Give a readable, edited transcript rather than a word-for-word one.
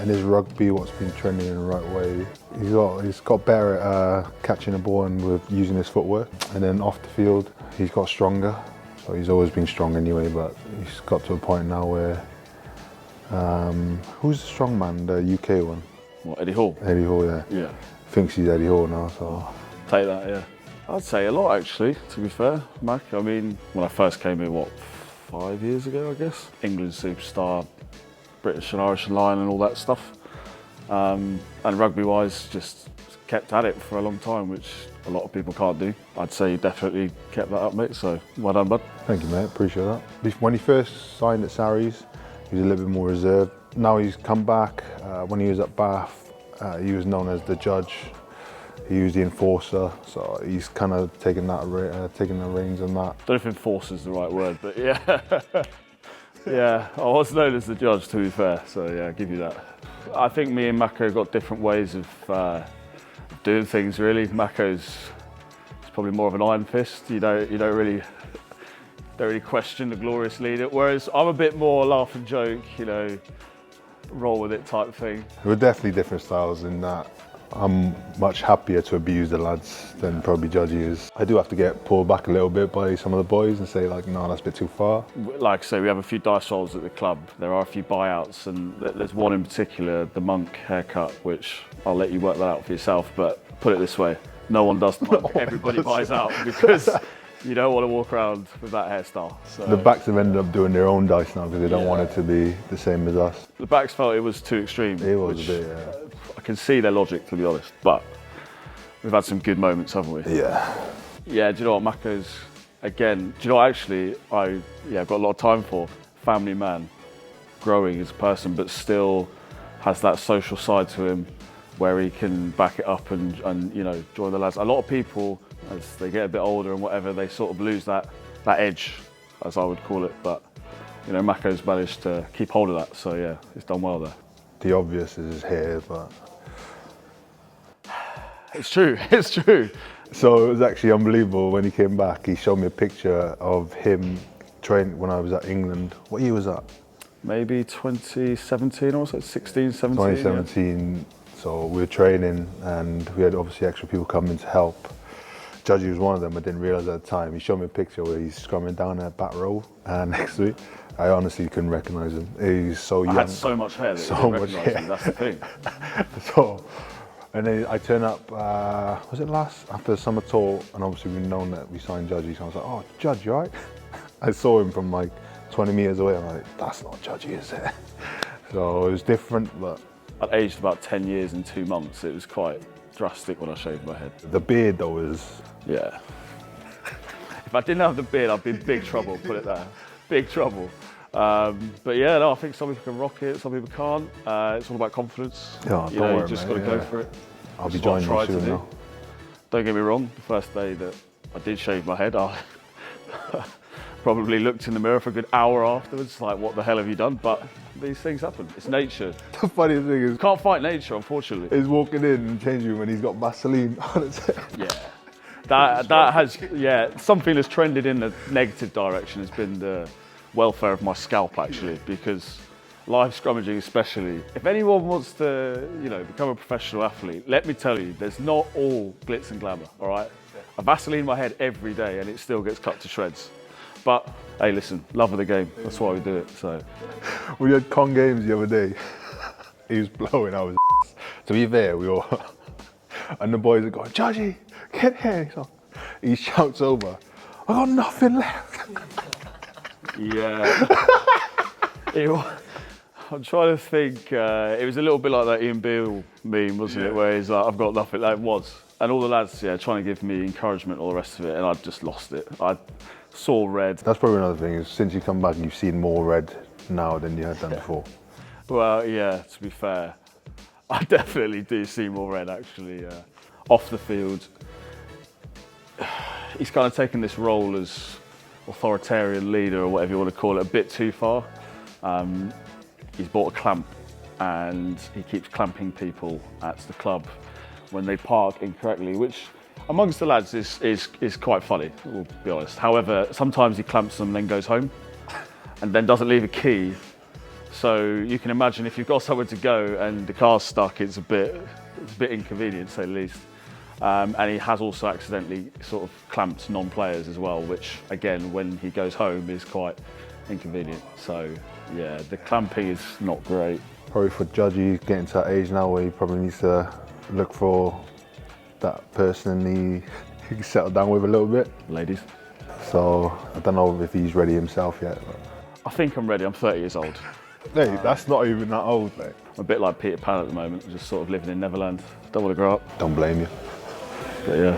in his rugby, what's been trending in the right way. He's got better at catching the ball and with using his footwork. And then off the field, he's got stronger. So he's always been strong anyway, but he's got to a point now where, who's the strong man, the UK one? What, Eddie Hall? Eddie Hall, yeah. Yeah. Thinks he's Eddie Hall now, so. Take that, yeah. I'd say a lot actually, to be fair, Mac. I mean, when I first came here, 5 years ago, I guess? England superstar, British and Irish and Lion and all that stuff. And rugby-wise, just kept at it for a long time, which a lot of people can't do. I'd say you definitely kept that up, mate, so well done, bud. Thank you, mate, appreciate that. When he first signed at Saracens, he was a little bit more reserved. Now he's come back. When he was at Bath, he was known as the judge. He was the enforcer, so he's kind of taking the reins on that. Don't know if enforcer is the right word, but yeah. Yeah, I was known as the judge, to be fair, so yeah, I'll give you that. I think me and Mako got different ways of doing things, really. Mako's probably more of an iron fist. You don't really question the glorious leader, whereas I'm a bit more laugh and joke, roll with it type thing. We're definitely different styles in that. I'm much happier to abuse the lads than probably Judgy is. I do have to get pulled back a little bit by some of the boys and say like, no, that's a bit too far. Like I say, we have a few dice rolls at the club. There are a few buyouts, and there's one in particular, the monk haircut, which I'll let you work that out for yourself, but put it this way, no one does the monk, everybody buys out, because you don't want to walk around with that hairstyle. So. The backs have ended up doing their own dice now because they don't want it to be the same as us. The backs felt it was too extreme. It was a bit, yeah. I can see their logic, to be honest, but we've had some good moments, haven't we? Yeah. Yeah, do you know what, Mako's, again, do you know what, actually, I've got a lot of time for. Family man, growing as a person, but still has that social side to him where he can back it up and join the lads. A lot of people, as they get a bit older and whatever, they sort of lose that edge, as I would call it, but Mako's managed to keep hold of that, so yeah, he's done well there. The obvious is his hair, but... It's true, it's true. So it was actually unbelievable when he came back. He showed me a picture of him training when I was at England. What year was that? Maybe 2017 or so, 16, 17. 2017, yeah. So we were training and we had obviously extra people coming to help. Judgy was one of them, I didn't realise at the time. He showed me a picture where he's scrumming down at back row next to me. I honestly couldn't recognise him. He's so young. I had so much hair that you didn't recognise him, that's the thing. So, and then I turn up, was it after the summer tour, and obviously we've known that we signed Judgy, so I was like, oh, Judge, you all right? I saw him from like 20 metres away, I'm like, that's not Judgy, is it? So it was different, but... I'd aged about 10 years in 2 months. It was quite drastic when I shaved my head. The beard though is... Yeah. If I didn't have the beard, I'd be in big trouble, put it there. Big trouble. But yeah, no, I think some people can rock it, some people can't. It's all about confidence. Yeah, don't worry, you just got to go for it. I'll be joining you soon now. Don't get me wrong, the first day that I did shave my head, I probably looked in the mirror for a good hour afterwards, like, what the hell have you done? But these things happen. It's nature. The funniest thing is... Can't fight nature, unfortunately. He's walking in and changing room and he's got Vaseline on his head. Yeah. That has, something that's trended in the negative direction has been the welfare of my scalp, actually, because live scrummaging especially, if anyone wants to, become a professional athlete, let me tell you, there's not all glitz and glamour, all right? I Vaseline my head every day and it still gets cut to shreds. But, hey, listen, love of the game, that's why we do it, so. We had con games the other day. He was blowing out his ass. To be fair, we all, and the boys are going, Judgy, get here. So he shouts over, I got nothing left. Yeah. I'm trying to think, it was a little bit like that Ian Beale meme, wasn't it? Where he's like, I've got nothing, that was. And all the lads, trying to give me encouragement, all the rest of it, and I just lost it. I saw red. That's probably another thing, is since you come back, you've seen more red now than you had done before. Well, yeah, to be fair, I definitely do see more red, actually. Off the field, he's kind of taken this role as authoritarian leader, or whatever you want to call it, a bit too far. He's bought a clamp and he keeps clamping people at the club when they park incorrectly, which amongst the lads is quite funny, we'll be honest. However, sometimes he clamps them and then goes home and then doesn't leave a key So you can imagine if you've got somewhere to go and the car's stuck, it's a bit inconvenient, to say the least. And he has also accidentally sort of clamped non-players as well, which again, when he goes home, is quite inconvenient. So yeah, the clamping is not great. Probably for Judgy, getting to that age now where he probably needs to look for that person he can settle down with a little bit. Ladies. So I don't know if he's ready himself yet. But. I think I'm ready. I'm 30 years old. Hey, that's not even that old, mate. I'm a bit like Peter Pan at the moment, just sort of living in Neverland. Don't want to grow up. Don't blame you. But yeah.